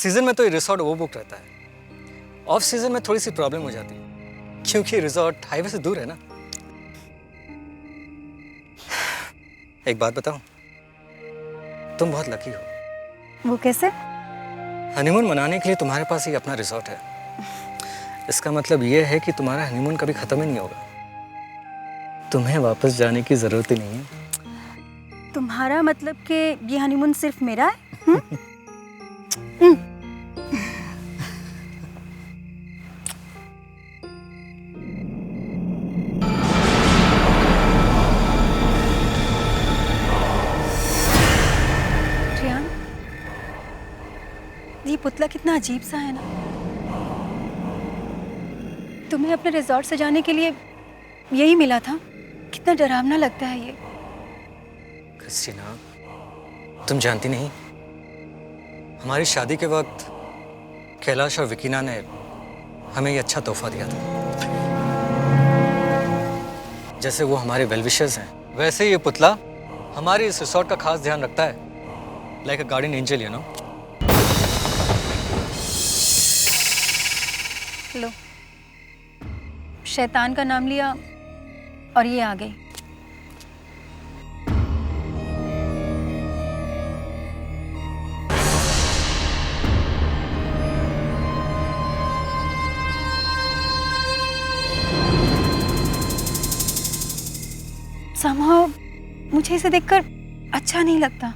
Season में तो ये रिसोर्ट ओवरबुक रहता है, ऑफ सीजन में थोड़ी सी प्रॉब्लम हो जाती है क्योंकि रिसोर्ट हाईवे से दूर है ना। एक बात बताऊं, तुम बहुत लकी हो। वो कैसे? हनीमून मनाने के लिए तुम्हारे पास ही अपना रिसोर्ट है। इसका मतलब ये है कि तुम्हारा हनीमून कभी खत्म ही नहीं होगा। तुम्हें वापस जाने की जरूरत ही नहीं है। तुम्हारा मतलब कि ये हनीमून सिर्फ मेरा है? रियान, ये पुतला कितना अजीब सा है ना। तुम्हें अपने रिजॉर्ट से जाने के लिए यही मिला था? कितना डरावना लगता है ये। क्रिस्टीना, तुम जानती नहीं, हमारी शादी के वक्त कैलाश और विकीना ने हमें ये अच्छा तोहफा दिया था। जैसे वो हमारे वेलविशर्स हैं, वैसे ये पुतला हमारे इस रिसोर्ट का खास ध्यान रखता है, like a guardian angel, you know. लो, शैतान का नाम लिया और ये आ गई। somehow मुझे इसे देखकर अच्छा नहीं लगता।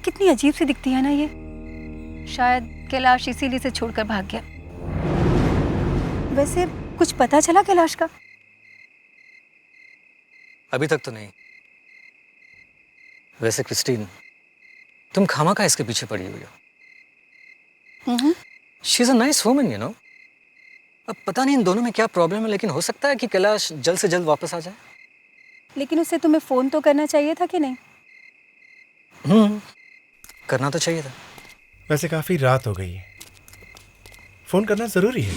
कितनी अजीब सी दिखती है ना ये। शायद कैलाश इसीलिए इसे छोड़कर भाग गया। वैसे कुछ पता चला कैलाश का? अभी तक तो नहीं। वैसे क्रिस्टीन, तुम खामखा इसके पीछे पड़ी हुई हो। She is a nice woman, you know. अब पता नहीं इन दोनों में क्या प्रॉब्लम है, लेकिन हो सकता है कि कैलाश जल्द से जल्द वापस आ जाए। लेकिन उसे तुम्हें फोन तो करना चाहिए था कि नहीं? करना तो चाहिए था। वैसे काफी रात हो गई है, फोन करना जरूरी है।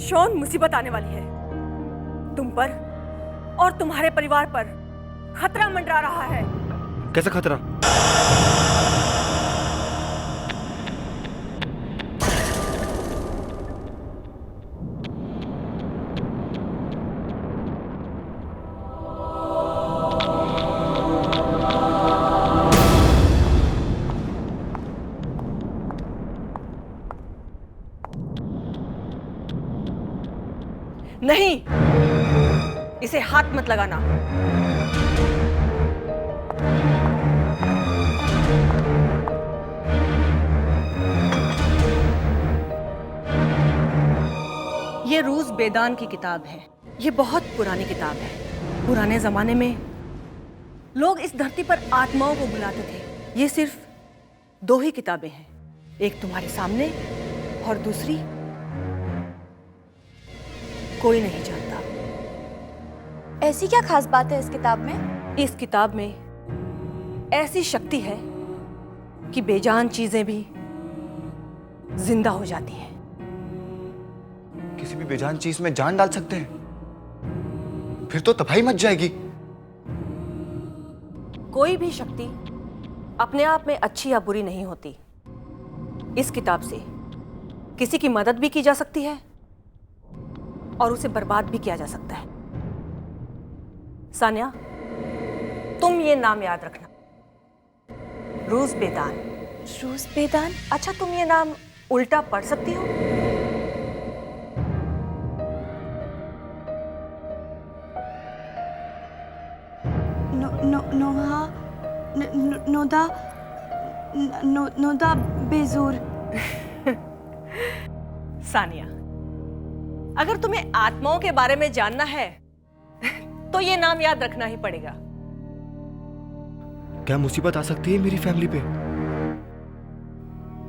शॉन, मुसीबत आने वाली है। तुम पर और तुम्हारे परिवार पर खतरा मंडरा रहा है। कैसा खतरा? नहीं, इसे हाथ मत लगाना। ये रूस बेदान की किताब है। ये बहुत पुरानी किताब है। पुराने जमाने में लोग इस धरती पर आत्माओं को बुलाते थे। ये सिर्फ दो ही किताबें हैं, एक तुम्हारे सामने और दूसरी कोई नहीं जानता। ऐसी क्या खास बात है इस किताब में? इस किताब में ऐसी शक्ति है कि बेजान चीजें भी जिंदा हो जाती हैं। किसी भी बेजान चीज में जान डाल सकते हैं? फिर तो तबाही मच जाएगी। कोई भी शक्ति अपने आप में अच्छी या बुरी नहीं होती। इस किताब से किसी की मदद भी की जा सकती है और उसे बर्बाद भी किया जा सकता है। सानिया, तुम ये नाम याद रखना, रूस बेदान। रूस बेदान? अच्छा, तुम ये नाम उल्टा पढ़ सकती हो? नोहा नोदा नोदा बेजूर। सानिया, अगर तुम्हें आत्माओं के बारे में जानना है तो ये नाम याद रखना ही पड़ेगा। क्या मुसीबत आ सकती है मेरी फैमिली पे?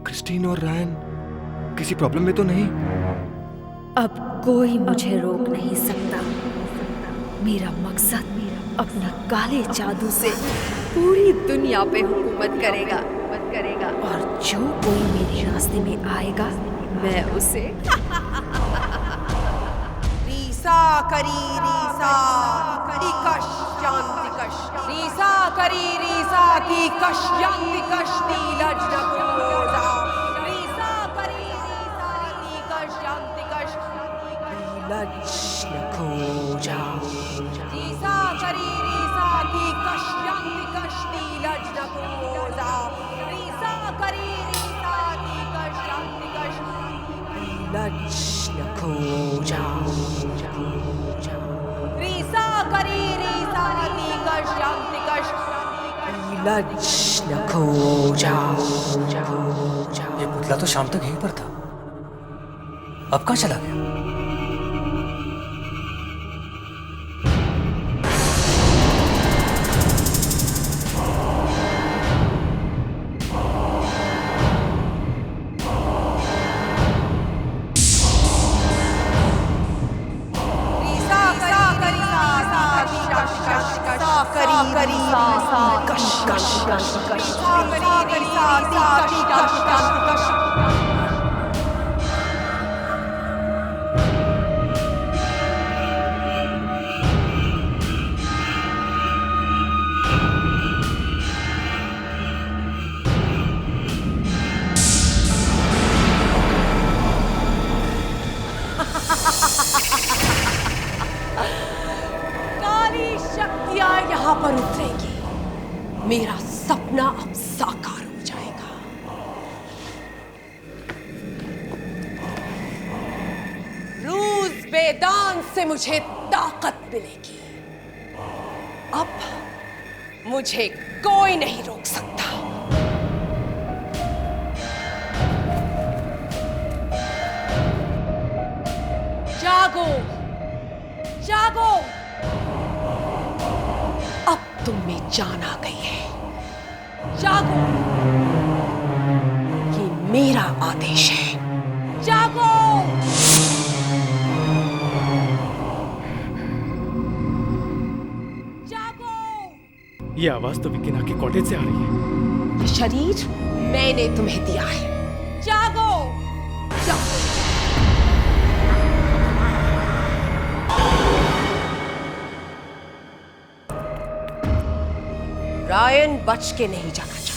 क्रिस्टीन और रायन किसी प्रॉब्लम में तो नहीं? अब कोई मुझे रोक नहीं सकता। मेरा मकसद अपना काले जादू से पूरी दुनिया पे हुकूमत करेगा और जो कोई मेरे रास्ते में आएगा मैं उसे रीसा करी रीसा की कश शांतिकश रीसा करी रीसा की कश शांतिकश नीलज नकोजा रीसा करी रीसा की कश शांतिकश नीलज नकोजा रीसा करी रीसा की कश शांतिकश नीलज नकोजा रीसा करी रीसा की कश शांतिकश नीलज नकोजा रीसा करी रीसा की कश शांतिकश नीलज नकोजा। ये पुतला तो शाम तक यहीं पर था, अब कहाँ चला गया? काली शक्तियां यहाँ पर उतरेंगी, मेरा सपना अब साकार हो जाएगा। रूस बेदान से मुझे ताकत मिलेगी। अब मुझे कोई नहीं रोक सकता। जागो जागो, अब तुम में जान आ गई है। जागो, ये मेरा आदेश है। जागो। जागो। ये आवाज तो विकिना के कॉटेज से आ रही है। ये शरीर मैंने तुम्हें दिया है। जागो जागो। रायन बच के नहीं जाना चाहिए।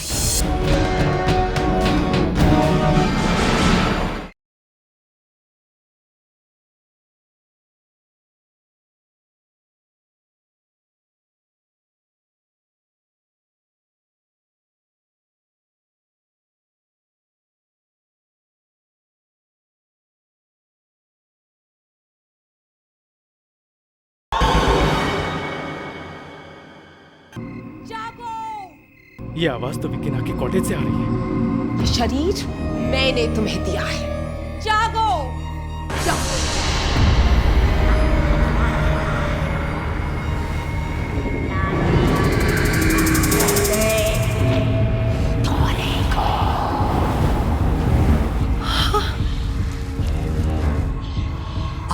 ये आवाज तो विकिना के कॉटेज से आ रही है। ये शरीर मैंने तुम्हें दिया है। जागो जागो।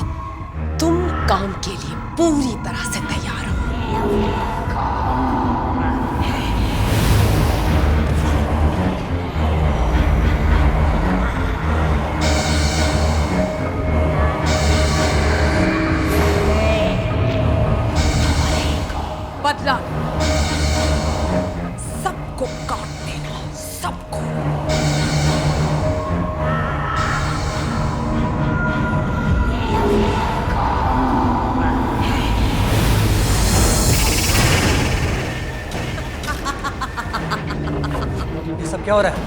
अब तुम काम के लिए पूरी तरह से तैयार हो। बदला सबको काट देना, सबको। क्या हो रहा है?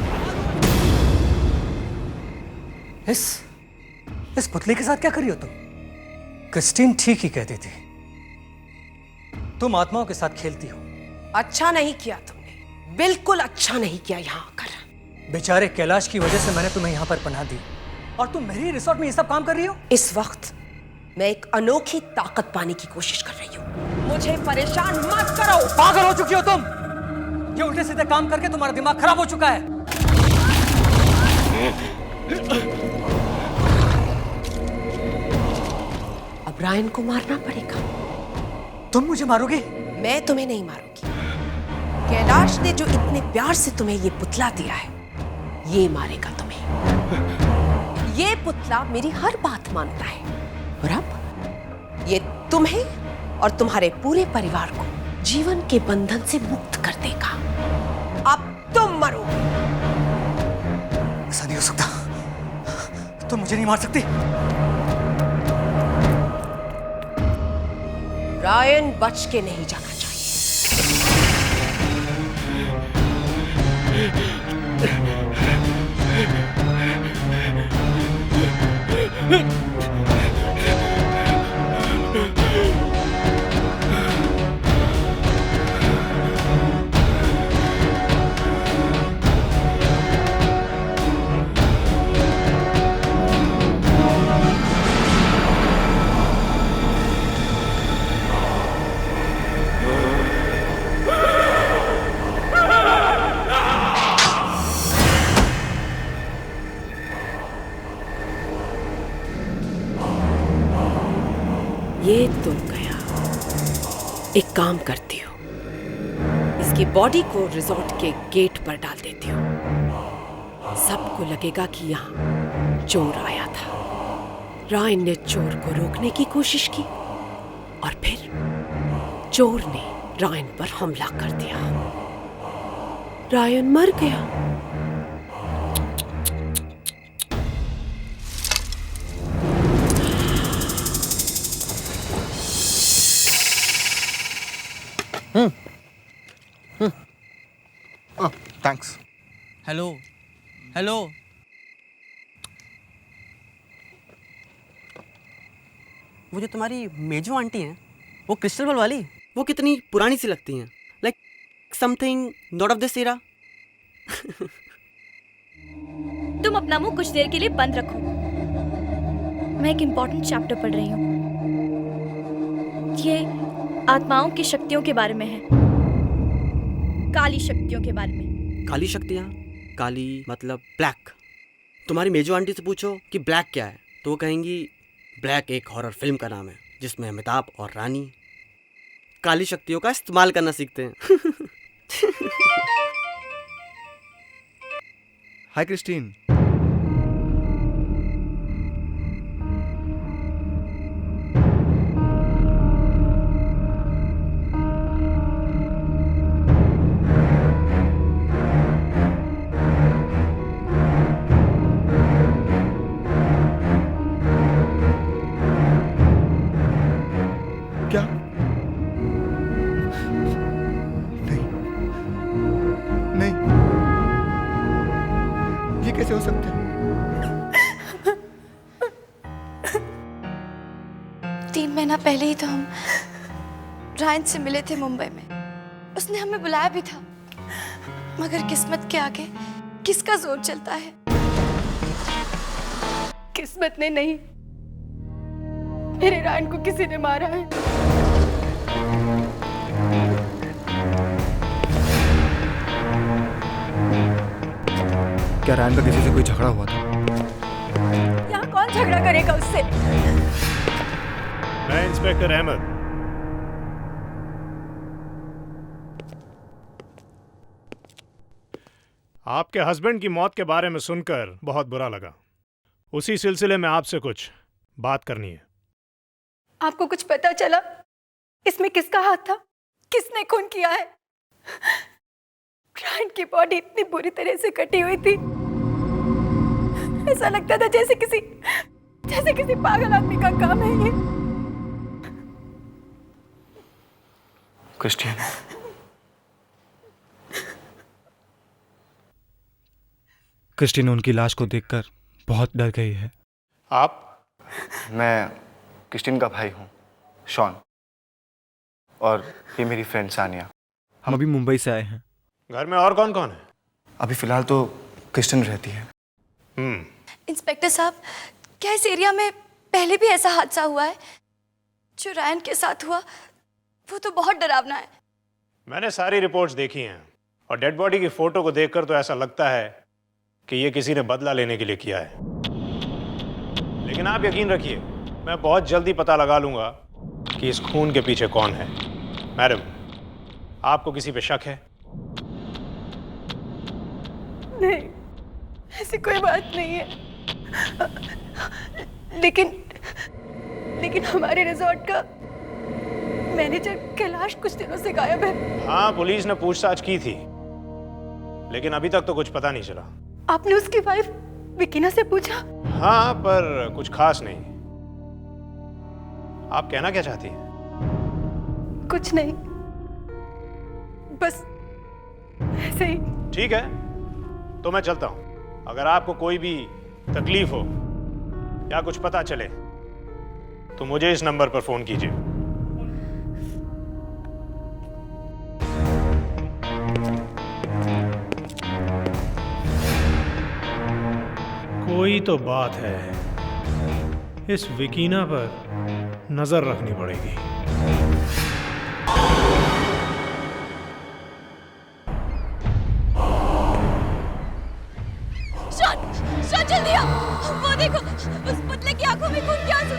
इस पुतले के साथ क्या करी हो तुम? क्रिस्टीन ठीक ही कहती थी, तुम आत्माओं के साथ खेलती हो। अच्छा नहीं किया तुमने, बिल्कुल अच्छा नहीं किया यहाँ आकर। बेचारे कैलाश की वजह से मैंने तुम्हें यहाँ पर पनाह दी, और तुम मेरी रिसोर्ट में ये सब काम कर रही हो। इस वक्त मैं एक अनोखी ताकत पाने की कोशिश कर रही हूँ। मुझे परेशान मत करो। पागल हो चुकी हो तुम। ये उल्टे सीधे काम करके तुम्हारा दिमाग खराब हो चुका है। अब रायन को मारना पड़ेगा। तुम मुझे मारोगी? मैं तुम्हें नहीं मारूंगी। कैलाश ने जो इतने प्यार से तुम्हें ये पुतला दिया है, ये मारेगा तुम्हें। ये पुतला मेरी हर बात मानता है, और अब ये तुम्हें और तुम्हारे पूरे परिवार को जीवन के बंधन से मुक्त कर देगा। अब तुम मरोगे। ऐसा नहीं हो सकता, तुम मुझे नहीं मार सकती। रायन बच के नहीं जाना चाहिए। ये तो गया। एक काम करती हूँ, इसकी बॉडी को रिजॉर्ट के गेट पर डाल देती हूँ। सबको लगेगा कि यहाँ चोर आया था। रायन ने चोर को रोकने की कोशिश की और फिर चोर ने रायन पर हमला कर दिया। रायन मर गया। थैंक्स। हेलो हेलो, वो जो तुम्हारी मेजो आंटी हैं, वो क्रिस्टल बॉल वाली, वो कितनी पुरानी सी लगती हैं, like something not of this era. तुम अपना मुंह कुछ देर के लिए बंद रखो। मैं एक इम्पोर्टेंट चैप्टर पढ़ रही हूँ। ये आत्माओं की शक्तियों के बारे में है, काली शक्तियों के बारे में। काली शक्तियाँ? काली मतलब ब्लैक। तुम्हारी मेजो आंटी से पूछो कि ब्लैक क्या है, तो वो कहेंगी ब्लैक एक हॉरर फिल्म का नाम है जिसमें अमिताभ और रानी काली शक्तियों का इस्तेमाल करना सीखते हैं। हाय क्रिस्टीन। क्या? नहीं नहीं, ये कैसे हो सकता है? 3 महीना पहले ही तो हम रायन से मिले थे मुंबई में। उसने हमें बुलाया भी था, मगर किस्मत के आगे किसका जोर चलता है। किस्मत ने नहीं, मेरे रायन को किसी ने मारा है। क्या रायन का किसी से कोई झगड़ा हुआ था? यहाँ कौन झगड़ा करेगा उससे? मैं इंस्पेक्टर अहमद। आपके हस्बैंड की मौत के बारे में सुनकर बहुत बुरा लगा। उसी सिलसिले में आपसे कुछ बात करनी है। आपको कुछ पता चला इसमें किसका हाथ था? किसने खून किया है? रायन की बॉडी इतनी बुरी तरह से कटी हुई थी, ऐसा लगता था जैसे किसी पागल आदमी का काम है ये। क्रिस्टीन, क्रिस्टीन उनकी लाश को देखकर बहुत डर गई है। आप? मैं क्रिस्टीन का भाई हूँ, शॉन, और ये मेरी फ्रेंड सानिया। हम अभी मुंबई से आए हैं। घर में और कौन कौन है? अभी फिलहाल तो क्रिस्टीन रहती है। इंस्पेक्टर साहब, क्या इस एरिया में पहले भी ऐसा हादसा हुआ है? जो रायन के साथ हुआ वो तो बहुत डरावना है। मैंने सारी रिपोर्ट्स देखी हैं और डेड बॉडी की फोटो को देखकर तो ऐसा लगता है कि ये किसी ने बदला लेने के लिए किया है। लेकिन आप यकीन रखिए, मैं बहुत जल्दी पता लगा लूंगा कि इस खून के पीछे कौन है। मैडम, आपको किसी पे शक है? नहीं, ऐसी कोई बात नहीं है। लेकिन हमारे रिजॉर्ट का मैनेजर कैलाश कुछ दिनों से गायब है। हाँ, पुलिस ने पूछताछ की थी, लेकिन अभी तक तो कुछ पता नहीं चला। आपने उसकी वाइफ विकीना से पूछा? हाँ, पर कुछ खास नहीं। आप कहना क्या चाहती हैं? कुछ नहीं, बस ऐसे ही। ठीक है, तो मैं चलता हूं। अगर आपको कोई भी तकलीफ हो या कुछ पता चले तो मुझे इस नंबर पर फोन कीजिए। कोई तो बात है, इस विकीना पर नजर रखनी पड़ेगी। शॉन, जल्दी आओ, वो देखो, उस पुतले की आंखों में खून के आंसू।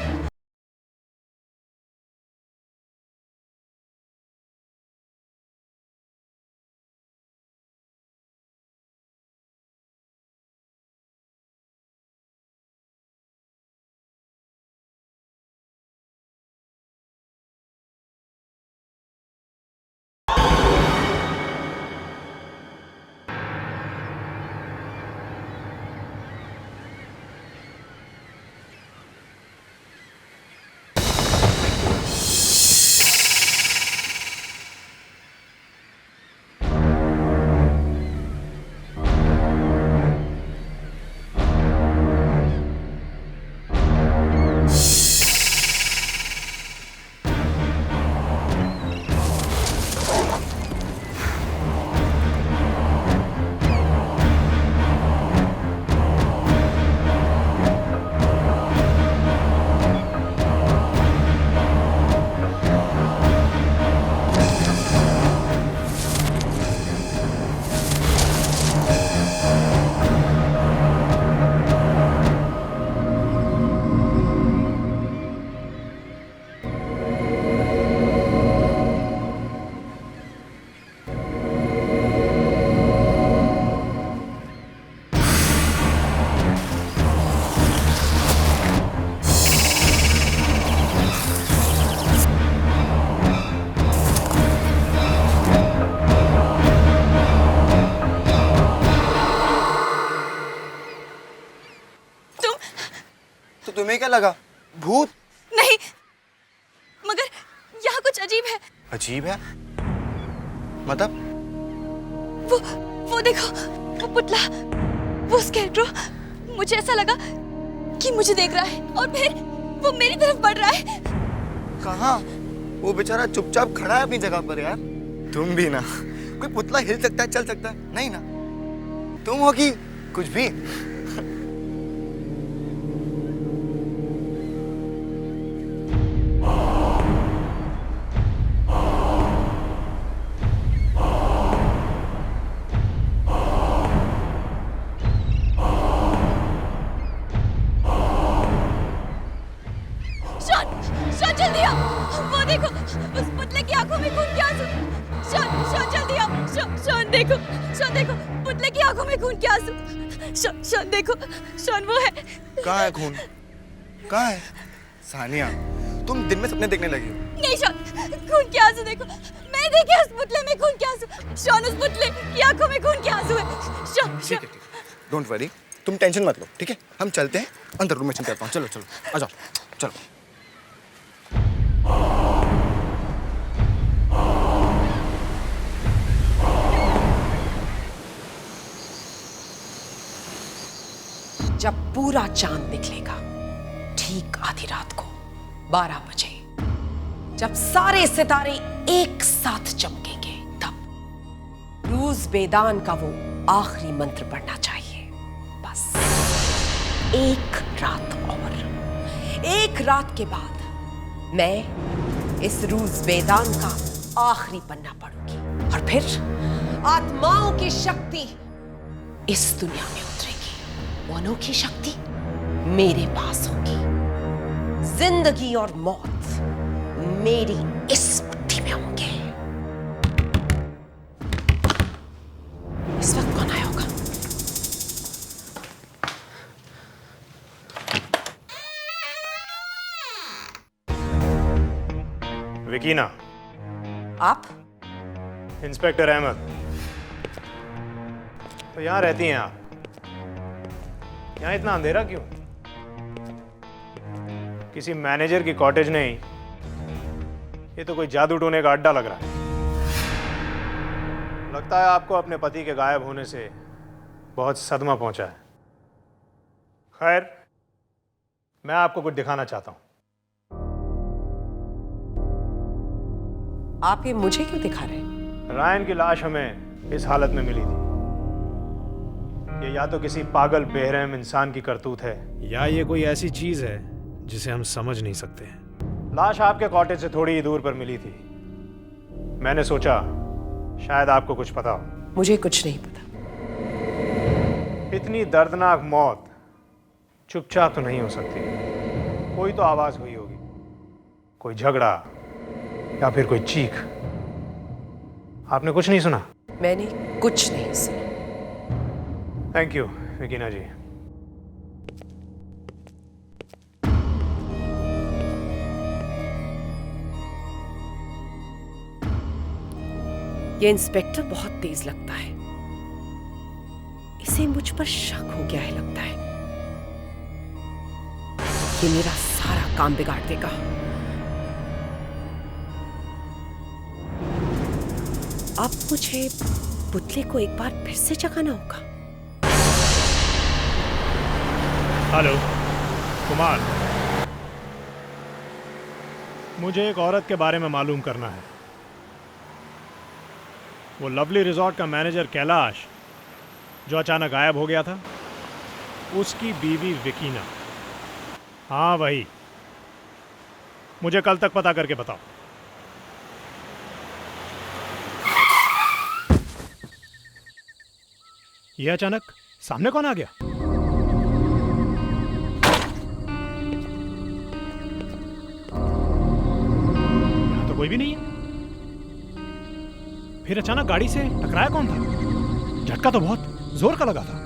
तुम्हें क्या लगा, भूत? नहीं, मगर यहाँ कुछ अजीब है। अजीब है? मतलब? वो देखो, वो पुतला, वो स्केलेटो, मुझे ऐसा लगा कि मुझे देख रहा है और फिर वो मेरी तरफ बढ़ रहा है। कहाँ? वो बेचारा चुपचाप खड़ा है अपनी जगह पर यार। तुम भी ना, कोई पुतला हिल सकता है, चल सकता है, नहीं ना? तुम हो कि कुछ भी? शॉन देखो, शॉन वो है। कहाँ है खून? कहाँ है? सानिया, तुम दिन में सपने देखने लगी हो। नहीं शॉन, खून के आंसू देखो, मैंने देखे उस पुतले में खून के आंसू। शॉन, उस पुतले की आंखों में खून के आंसू है। शॉन, ठीक है, डोंट वरी, तुम टेंशन मत लो, ठीक है? हम चलते हैं अंदर, रूम में चलते हैं। चलो चलो, आ जाओ, चलो। जब पूरा चांद निकलेगा, ठीक आधी रात को 12 बजे, जब सारे सितारे एक साथ चमकेंगे, तब रूज बेदान का वो आखिरी मंत्र पढ़ना चाहिए। बस एक रात और, एक रात के बाद मैं इस रूज बेदान का आखिरी पन्ना पढ़ूंगी और फिर आत्माओं की शक्ति इस दुनिया में उतरेगी। वो अनोखी शक्ति मेरे पास होगी। जिंदगी और मौत मेरी इस मुट्ठी में होंगे। इस वक्त कौन आया होगा? विकीना। आप? इंस्पेक्टर अहमद। तो यहाँ रहती हैं आप? यहाँ इतना अंधेरा क्यों? किसी मैनेजर की कॉटेज नहीं, ये तो कोई जादू टोने का अड्डा लग रहा है। लगता है आपको अपने पति के गायब होने से बहुत सदमा पहुंचा है। खैर, मैं आपको कुछ दिखाना चाहता हूं। आप ये मुझे क्यों दिखा रहे हैं? रायन की लाश हमें इस हालत में मिली थी। ये या तो किसी पागल बेरहम इंसान की करतूत है, या ये कोई ऐसी चीज है जिसे हम समझ नहीं सकते। लाश आपके कॉटेज से थोड़ी ही दूर पर मिली थी। मैंने सोचा शायद आपको कुछ पता हो। मुझे कुछ नहीं पता। इतनी दर्दनाक मौत चुपचाप तो नहीं हो सकती। कोई तो आवाज हुई होगी, कोई झगड़ा या फिर कोई चीख। आपने कुछ नहीं सुना? मैंने कुछ नहीं सुना। थैंक यू विकीना जी। ये इंस्पेक्टर बहुत तेज लगता है। इसे मुझ पर शक हो गया है लगता है। ये मेरा सारा काम बिगाड़ देगा। अब मुझे पुतले को एक बार फिर से जगाना होगा। हेलो कुमार, मुझे एक औरत के बारे में मालूम करना है। वो लवली रिजॉर्ट का मैनेजर कैलाश जो अचानक गायब हो गया था, उसकी बीवी विकीना। हाँ वही। मुझे कल तक पता करके बताओ। ये अचानक सामने कौन आ गया? यहां तो कोई भी नहीं है। फिर अचानक गाड़ी से टकराया कौन था? झटका तो बहुत जोर का लगा था।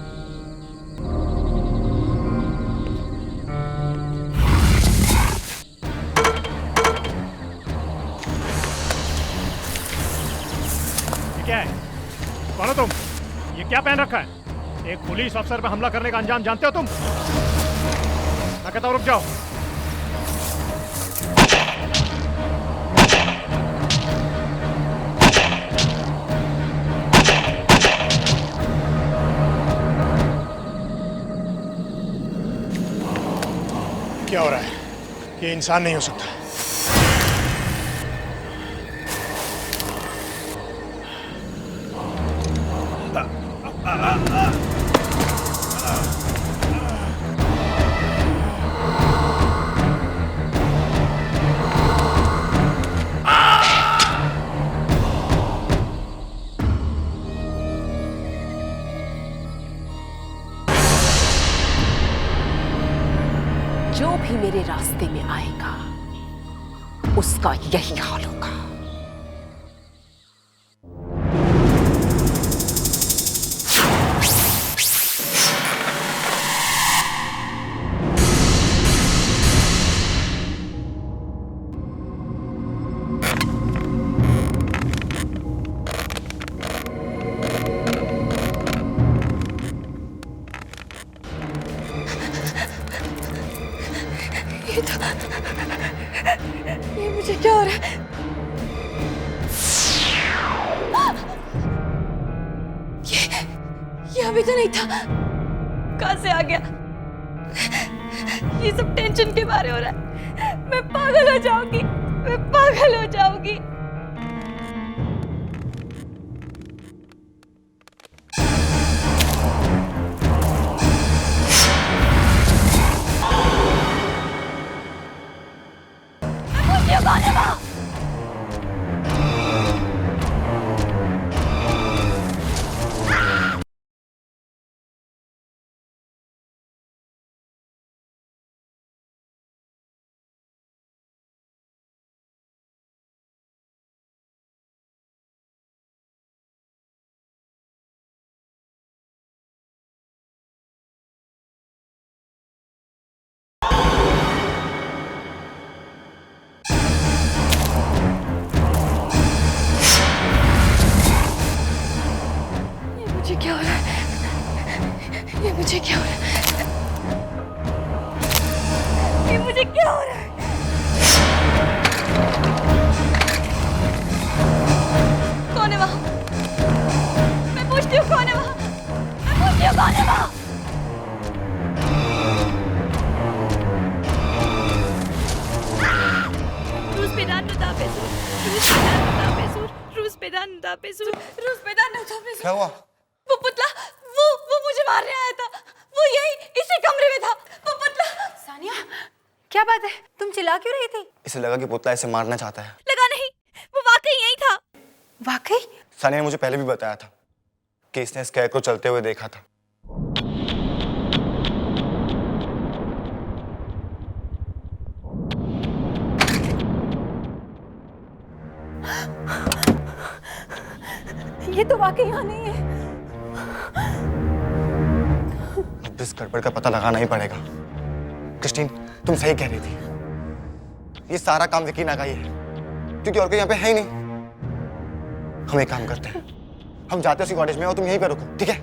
ये क्या है? कौन हो तुम? ये क्या पहन रखा है? एक पुलिस अफसर पर हमला करने का अंजाम जानते हो तुम? मैं कहता हूं रुक जाओ। क्या हो रहा है? ये इंसान नहीं हो सकता। जो भी मेरे रास्ते में आएगा उसका यही हाल होगा। ये मुझे क्या हो रहा है? ये अभी तो नहीं था। कहां से आ गया? ये सब टेंशन के बारे हो रहा है। मैं पागल हो जाऊंगी, मैं पागल हो जाऊंगी। कौन है वो? मुझे क्या हो रहा है? ये मुझे क्या हो रहा है? ये मुझे क्या हो रहा है? कौन है वहाँ? मैं पूछती हूँ कौन है वहाँ? मैं पूछती हूँ कौन है वहाँ? रूस पेदान नुदापेसूर, रूस पेदान नुदापेसूर, रूस पेदान नुदापेसूर, रूस पेदान नुदापेसूर। क्या हुआ? वो पुतला, वो मुझे मारने आया था। वो यही इसी कमरे में था। वो पुतला। सानिया, क्या बात है? तुम चिल्ला क्यों रही थी? इसे लगा कि पुतला इसे मारना चाहता है। लगा नहीं, वो वाकई यही था। वाकई? सानिया ने मुझे पहले भी बताया था कि इसने स्कैर को चलते हुए देखा था। ये तो वाकई यहाँ नहीं है। अब इस गड़बड़ का पता लगाना ही पड़ेगा। क्रिस्टीन, तुम सही कह रही थी। ये सारा काम यकीना का ही है, क्योंकि और कोई यहाँ पे है ही नहीं। हम एक काम करते हैं, हम जाते हैं उसी कॉटेज में और तुम यहीं पे रुको, ठीक है?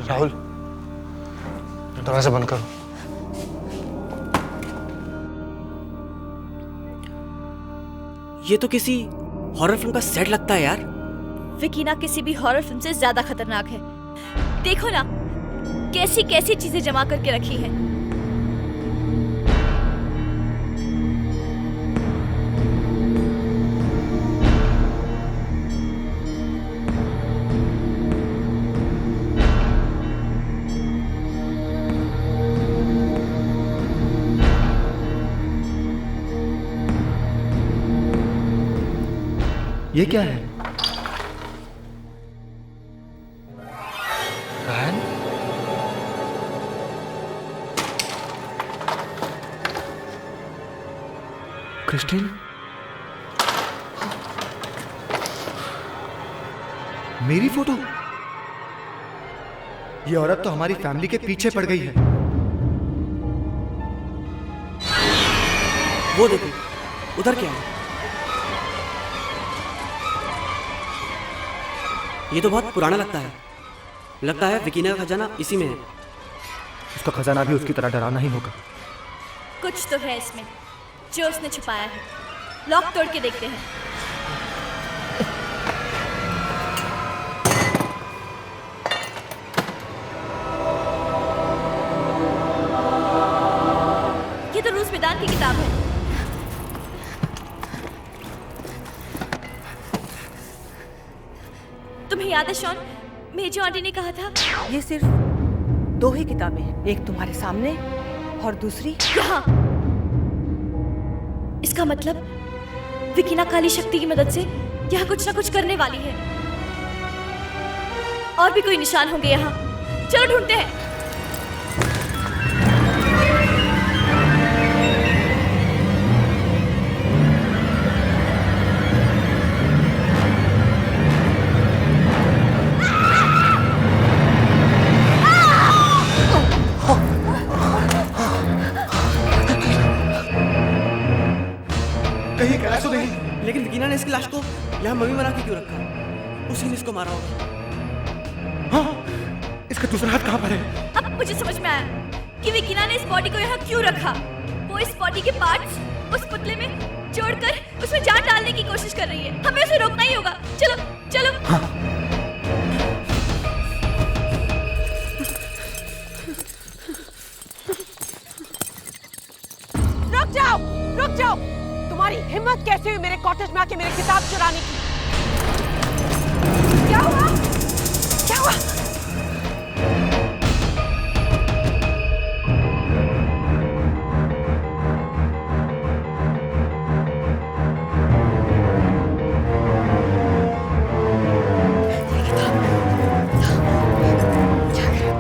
राहुल, दरवाजा बंद करो। ये तो किसी हॉरर फिल्म का सेट लगता है यार। विकीना किसी भी हॉरर फिल्म से ज्यादा खतरनाक है। देखो ना, कैसी कैसी चीजें जमा करके रखी है। ये क्या है? रायन? क्रिस्टीन? मेरी फोटो? ये औरत तो हमारी फैमिली के पीछे पड़ गई है। वो देखो, उधर क्या है? ये तो बहुत पुराना लगता है। लगता है विकीना का खजाना इसी में है। उसका खजाना भी उसकी तरह डरावना ही होगा। कुछ तो है इसमें जो उसने छुपाया है। लॉक तोड़ के देखते हैं। ये तो रूस वेदांत की किताब है। तुम्हें याद है शॉन, मेजो आंटी ने कहा था ये सिर्फ 2 ही किताबें हैं, एक तुम्हारे सामने और दूसरी यहाँ। इसका मतलब विकीना काली शक्ति की मदद से यहाँ कुछ ना कुछ करने वाली है। और भी कोई निशान होंगे यहाँ। चलो ढूंढते हैं। कहीं कैलाश तो नहीं? लेकिन विकीना ने इसकी लाश को यहाँ मम्मी बना के क्यों रखा? उसी ने इसको मारा होगा। हाँ, इसका दूसरा हाथ कहाँ पर है? अब मुझे समझ में आया कि विकीना ने इस बॉडी को यहाँ क्यों रखा। वो इस बॉडी के पार्ट्स उस पुतले में जोड़कर उसमें जान डालने की कोशिश कर रही है। हमें उसे रोकना ही होगा। चलो चलो। रुक जाओ। तुम्हारी हिम्मत कैसे हुई मेरे कॉटेज में आके मेरी किताब चुराने की? क्या हुआ? क्या हुआ?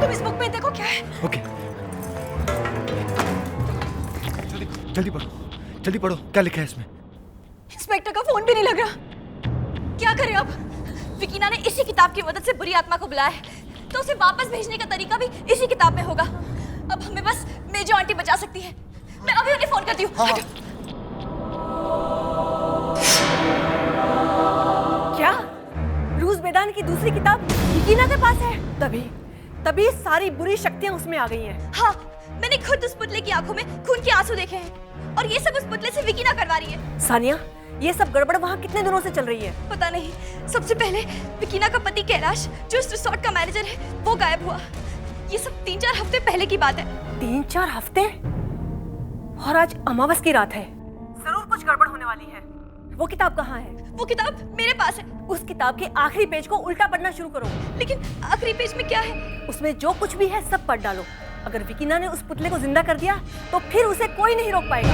तुम इस बुक में देखो क्या है। ओके, जल्दी पढ़ो क्या लिखा है इसमें। इंस्पेक्टर का फोन भी नहीं लग रहा। क्या करें अब? विकीना ने इसी किताब की मदद से बुरी आत्मा को बुलाया है, तो उसे वापस भेजने का तरीका भी इसी किताब में होगा। अब हमें बस मेजो आंटी बचा सकती है। मैं अभी उन्हें फोन करती हूँ। क्या रूस बेदान की दूसरी किताब विकीना के पास है? तभी सारी बुरी शक्तियां उसमें आ गई हैं। हाँ, मैंने खुद उस पुतले की आंखों में खून के आंसू देखे हैं और ये सब उस पुतले से विकीना करवा रही है। सानिया, ये सब गड़बड़ वहाँ कितने दिनों से चल रही है? पता नहीं। सबसे पहले विकीना का पति कैलाश, जो इस रिसोर्ट का मैनेजर है, वो गायब हुआ। ये सब 3-4 हफ्ते पहले की बात है। 3-4 हफ्ते? और आज अमावस की रात है। जरूर कुछ गड़बड़ होने वाली है। वो किताब कहाँ है? वो किताब मेरे पास है। उस किताब के आखिरी पेज को उल्टा पढ़ना शुरू करो। लेकिन आखिरी पेज में क्या है? उसमें जो कुछ भी है सब पढ़ डालो। अगर विकीना ने उस पुतले को जिंदा कर दिया तो फिर उसे कोई नहीं रोक पाएगा।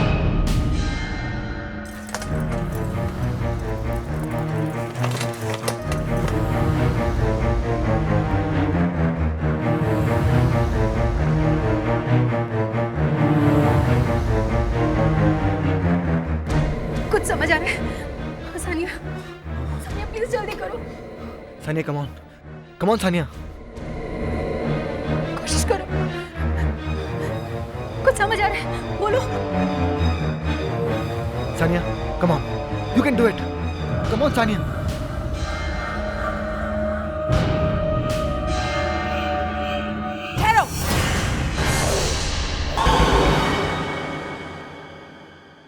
कुछ समझ आ रहा है? सानिया प्लीज जल्दी करो। सानिया कम ऑन सानिया, कोशिश करो। कुछ समझ आ रहा है, बोलो। Sania come on, you can do it, come on Sania. ठहरो।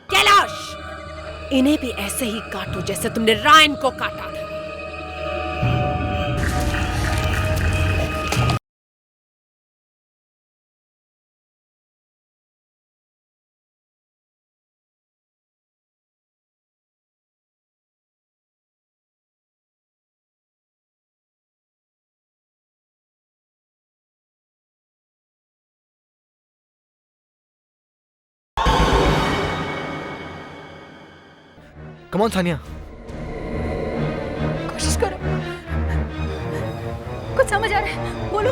कैलाश, इन्हें भी ऐसे ही काटो जैसे तुमने रायन को काटा था। कम ऑन सानिया, कोशिश करो। कुछ समझ आ रहा है, बोलो।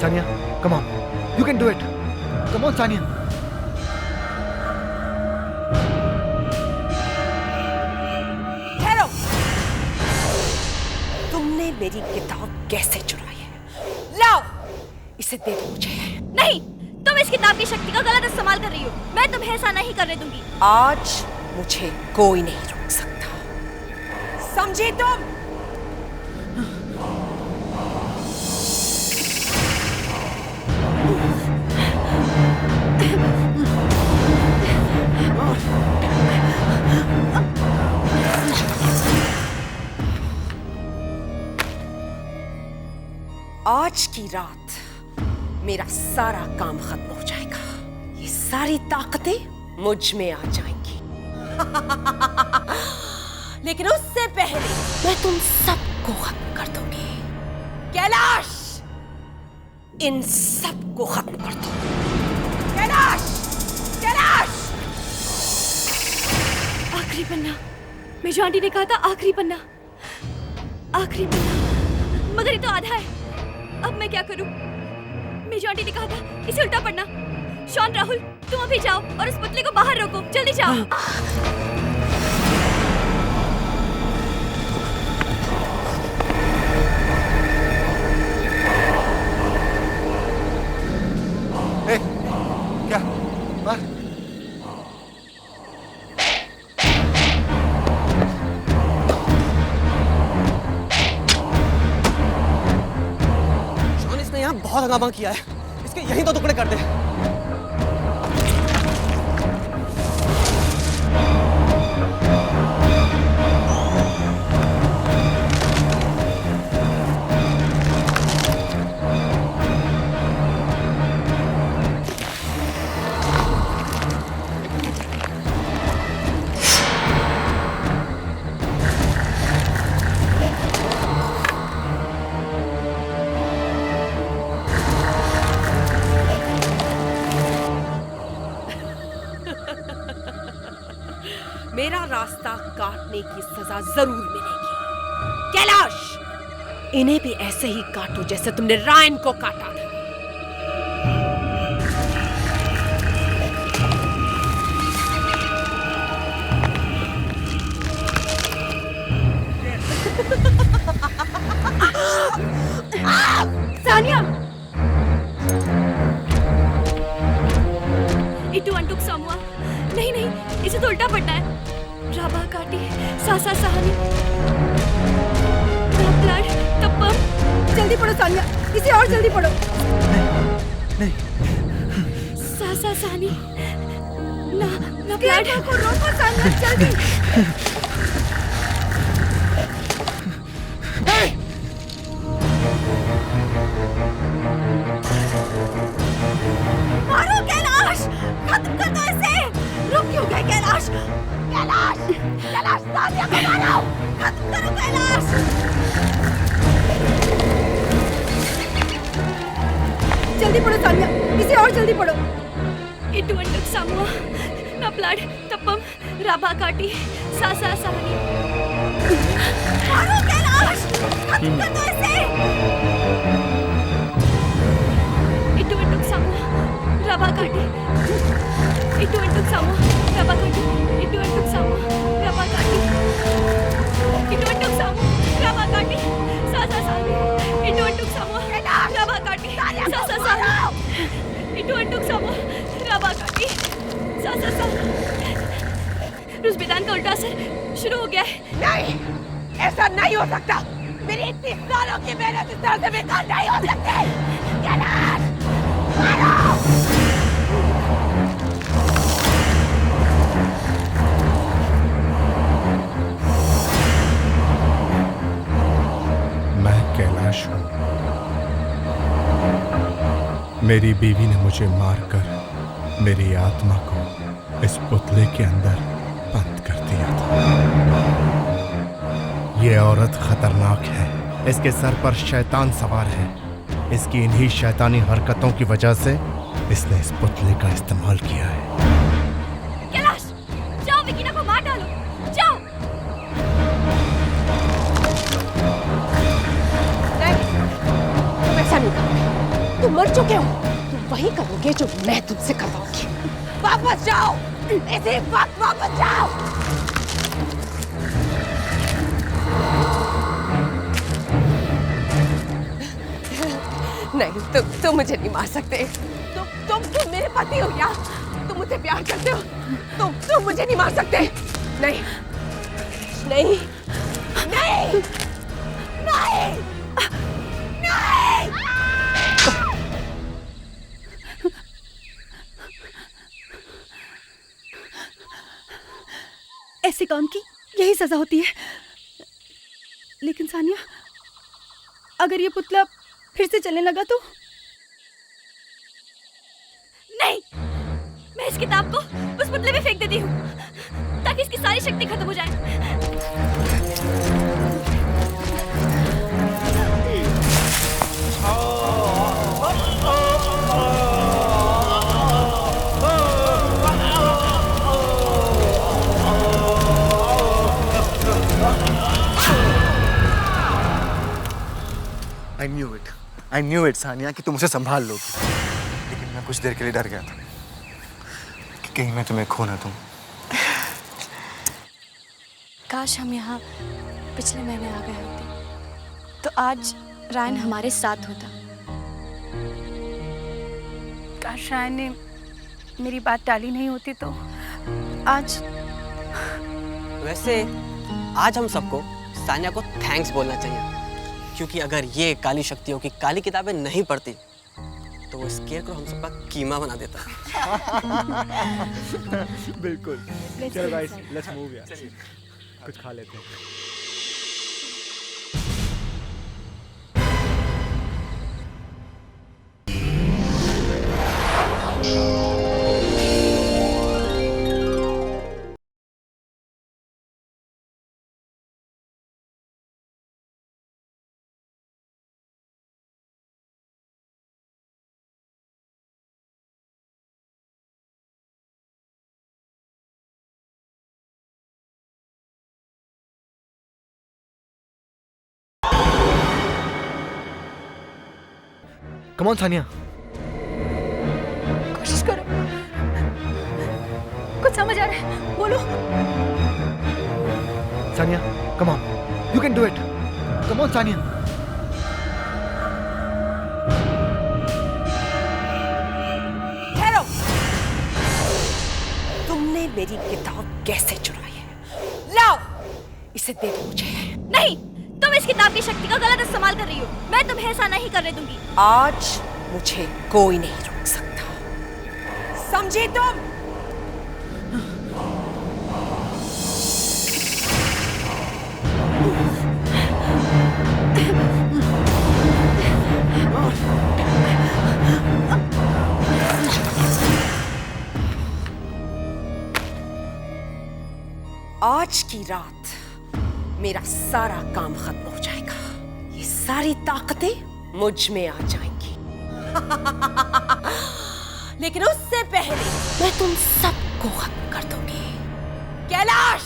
Sania come on, you can do it, come on Sania. ठहरो। तुमने मेरी किताब कैसे चुराई है? लाओ, इसे दे दो मुझे। नहीं, तुम इस किताब की शक्ति का गलत इस्तेमाल कर रही हो। मैं तुम्हें ऐसा नहीं करने दूंगी। आज मुझे कोई नहीं रोक सकता, समझी तुम? आज की रात मेरा सारा काम खत्म हो जाएगा। ये सारी ताकतें मुझ में आ जाएंगी। लेकिन उससे पहले मैं तुम सबको खत्म कर दूंगी। कैलाश, इन सबको खत्म कर दो। कैलाश, कैलाश! आखिरी पन्ना। मेजो आंटी ने कहा था आखिरी पन्ना। आखिरी पन्ना, मगर ये तो आधा है। अब मैं क्या करूं? मेजो आंटी ने कहा था इसे उल्टा पढ़ना। शॉन, राहुल, तुम अभी जाओ और उस पुतले को बाहर रोको। जल्दी जाओ। ए, क्या? मार। हंगामा किया है, इसके यहीं तो टुकड़े कर दे। मेरा रास्ता काटने की सजा जरूर मिलेगी। कैलाश, इन्हें भी ऐसे ही काटो जैसे तुमने रायन को काटा था। सानिया, इटू अंटुक सामुआ। नहीं नहीं, इसे तो उल्टा पड़ना है। राबा काटी सासा सहानी ब्लड तप्पम। जल्दी पढ़ो सानिया, इसे और जल्दी पढ़ो। सासा सहानी ना ना ब्लड को रोको सानिया, जल्दी। मारो कैलाश, खत्म कर दो इसे। रुक क्यों गए कैलाश? कैलाश, कैलाश सानिया को मारो, खत्म करो कैलाश। जल्दी पढ़ो सानिया, इसे और जल्दी पढ़ो। इटू अंटुक सामुआ ना ब्लड तप्पम राबा काटी सासा सहानी। मारो कैलाश, खत्म कर दो इसे। इटू अंटुक सामुआ राबा काटी, इटू अंटुक सामुआ राबा काटी, इटू अंटुक सामुआ राबा काटी, इटू अंटुक सामुआ राबा काटी सासा सहानी, इटू अंटुक सामुआ राबा काटी सासा सहानी, इटू अंटुक सामुआ राबा काटी सासा सहानी। रुजबेदान का उल्टा असर शुरू हो गया है। नहीं, ऐसा नहीं हो सकता। मेरी इतनी सालों की मेहनत इस तरह से बेकार नहीं हो सकती। कैलाश, मारो। मैं कैलाश हूँ। मेरी बीवी ने मुझे मारकर मेरी आत्मा को इस पुतले के अंदर बंद कर दिया था। ये औरत खतरनाक है। इसके सर पर शैतान सवार है। इसकी इन्हीं शैतानी हरकतों की वजह से इसने इस पुतले का इस्तेमाल किया है। कैलाश, जाओ विकीना को मार डालो, जाओ। नहीं, तुम ऐसा नहीं करोगे। तुम मर चुके हो। तुम वही करोगे जो मैं तुमसे करवाऊंगी। वापस जाओ, इसी वक्त वापस जाओ। नहीं, तुम मुझे नहीं मार सकते। तुम मेरे पति हो या तुम मुझसे प्यार करते हो। तुम मुझे नहीं मार सकते। नहीं, नहीं, नहीं, नहीं, नहीं। ऐसे काम की यही सजा होती है। लेकिन सानिया, अगर ये पुतला फिर से चलने लगा तो? नहीं, मैं इस किताब को उस पुतले में फेंक देती हूँ ताकि इसकी सारी शक्ति खत्म हो जाए। I knew it, सानिया, कि तुम उसे संभाल लोगी। लेकिन मैं कुछ देर के लिए डर गया था कि कहीं मैं तुम्हें खो ना दूं। काश हम यहाँ पिछले महीने आ गए होते तो आज रायन हमारे साथ होता। काश रायन ने मेरी बात टाली नहीं होती तो आज। वैसे आज हम सबको सानिया को थैंक्स बोलना चाहिए, क्योंकि अगर ये काली शक्तियों की काली किताबें नहीं पढ़ती तो वो स्केयरक्रॉ हम सबका कीमा बना देता। बिल्कुल। चलो गाइस, लेट्स मूव यार। कुछ खा लेते हैं। Come on, Sania. कोशिश करो, कुछ समझ आ रहा है, बोलो। Sania, come on, you can do it. Come on, Sania. ठहरो। तुमने मेरी किताब कैसे चुराई है? लाओ, इसे दे दो मुझे। नहीं, तुम इस किताब की शक्ति का गलत इस्तेमाल कर रही हो। मैं तुम्हें ऐसा नहीं करने दूंगी। आज मुझे कोई नहीं रोक सकता, समझी तुम? आज की रात मेरा सारा काम खत्म हो जाएगा। ये सारी ताकतें मुझ में आ जाएंगी। लेकिन उससे पहले मैं तुम सबको खत्म कर दूंगी। कैलाश,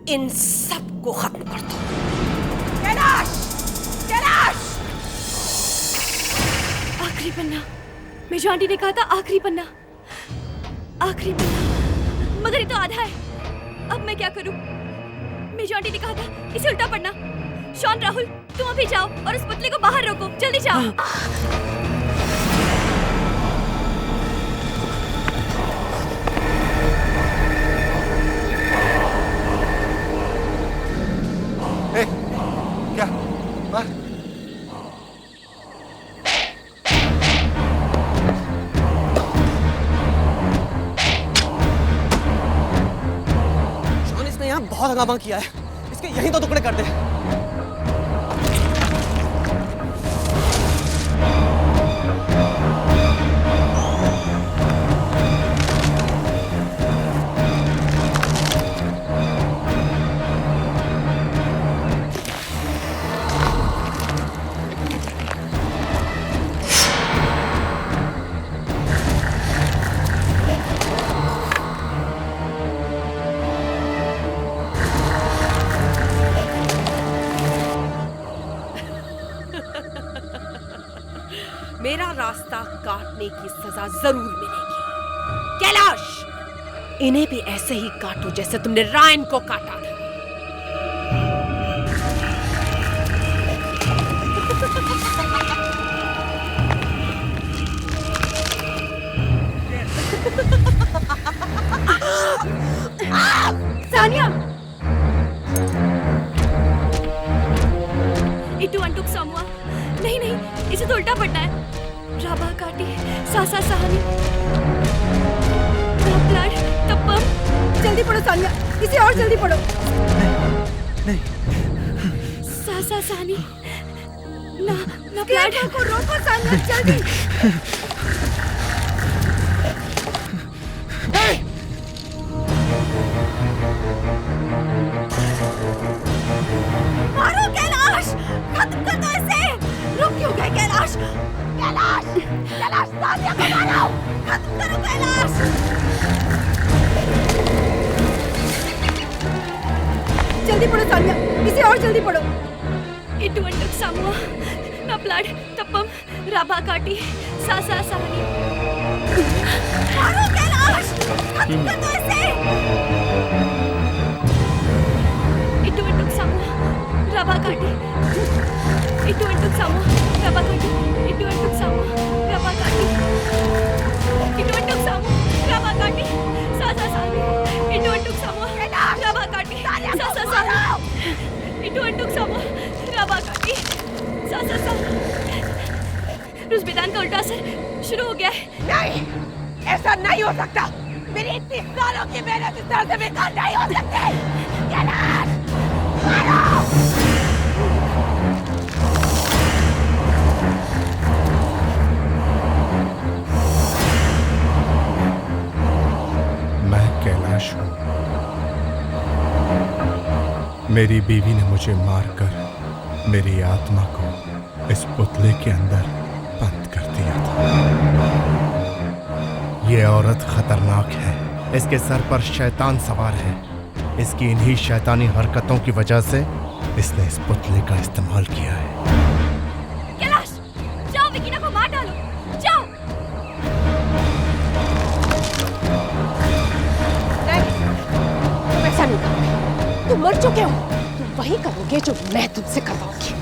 इन सबको खत्म कर दो। कैलाश, कैलाश। आखिरी पन्ना, मेजो आंटी ने कहा था आखिरी पन्ना, आखिरी पन्ना, मगर ये तो आधा है। अब मैं क्या करूं? मेजो आंटी ने कहा था इसे उल्टा पढ़ना। शॉन, राहुल, तुम अभी जाओ और उस पुतले को बाहर रोको। जल्दी जाओ। ए, क्या? मार। शॉन, इसने यहाँ बहुत हंगामा किया है। इसके यहीं तो टुकड़े कर दे। मेरा रास्ता काटने की सजा जरूर मिलेगी। कैलाश, इन्हें भी ऐसे ही काटो जैसे तुमने रायन को काटा था। सानिया, इटू अंटुक सामुआ। नहीं नहीं, इसे तो उल्टा पढ़ना है। राबा काटी, सासा सहानी, ब्लड, तप्पम। जल्दी पढ़ो सानिया, इसे और जल्दी पढ़ो। नहीं। सासा सहानी, ना ना ब्लड को रोको सानिया, जल्दी। मारो कैलाश, खत्म कर दो इसे। रुक क्यों गए कैलाश? कैलाश, कैलाश, सानिया को मारो, खत्म करो कैलाश। जल्दी पढ़ो सानिया, इसे और जल्दी पढ़ो। इटू अंटुक सामुआ, ना ब्लड, तप्पम, राबा काटी, सासा सहानी। मारो कैलाश, खत्म कर दो इसे। इटू अंटुक सामुआ, राबा काटी, इटू अंटुक सामुआ, राबा काटी, इटू अंटुक सामुआ, राबा काटी, इटू अंटुक सामुआ, राबा काटी, सासा सहानी, इटू अंटुक सामुआ, राबा काटी, सासा सहानी, इटू अंटुक सामुआ, राबा काटी, सासा सहानी। रूस बेदान का उल्टा असर शुरू हो गया है। नहीं, ऐसा नहीं हो सकता। मेरी इतनी सालों की मेहनत इस तरह से बेकार नहीं हो सकती। कैलाश, मारो! मैं कैलाश हूं। मेरी बीवी ने मुझे मारकर मेरी आत्मा को इस पुतले के अंदर बंद कर दिया था। ये औरत खतरनाक है। इसके सर पर शैतान सवार है। इसकी इन्हीं शैतानी हरकतों की वजह से इसने इस पुतले का इस्तेमाल किया है। कैलाश, जाओ विकीना को मार डालो, जाओ। नहीं, तुम ऐसा नहीं करोगे। तुम मर चुके हो। तुम वही करोगे जो मैं तुमसे करवाऊंगी।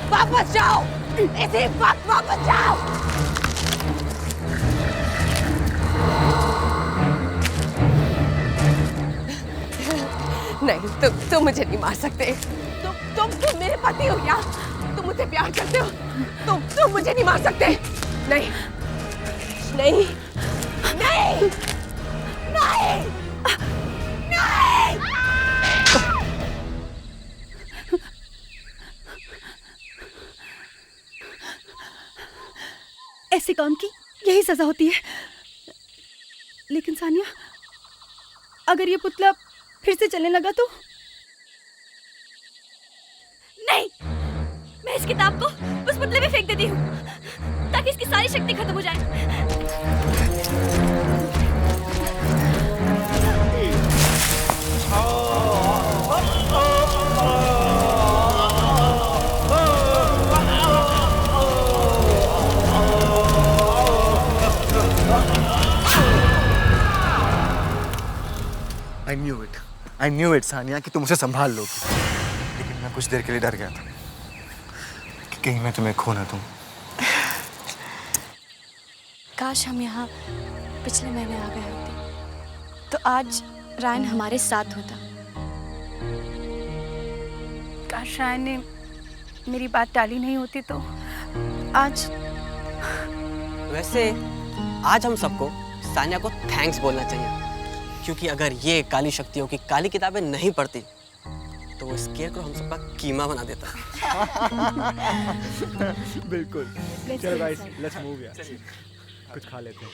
वापस जाओ, इसी वक्त वापस जाओ। नहीं, तुम मुझे नहीं मार सकते। तुम मेरे पति हो क्या? तुम मुझसे प्यार करते हो। तुम मुझे नहीं मार सकते। नहीं, नहीं, नहीं, नहीं, नहीं। ऐसे काम की यही सजा होती है। लेकिन सानिया, अगर ये पुतला फिर से चलने लगा तो? नहीं, मैं इस किताब को उस पुतले में फेंक देती हूँ ताकि इसकी सारी शक्ति खत्म हो जाए। I knew it, सानिया, कि तुम उसे संभाल लोगी। लेकिन मैं कुछ देर के लिए डर गया था कि कहीं मैं तुम्हें खो ना दूं। काश हम यहाँ पिछले महीने आ गए होते तो आज रायन हमारे साथ होता। काश रायन ने मेरी बात टाली नहीं होती तो आज। वैसे आज हम सबको सानिया को थैंक्स बोलना चाहिए, क्योंकि अगर ये काली शक्तियों की काली किताबें नहीं पढ़ती तो वो स्केयरक्रॉ हम सबका कीमा बना देता। बिल्कुल। चलो गाइस, लेट्स मूव यार। कुछ खा लेते हैं।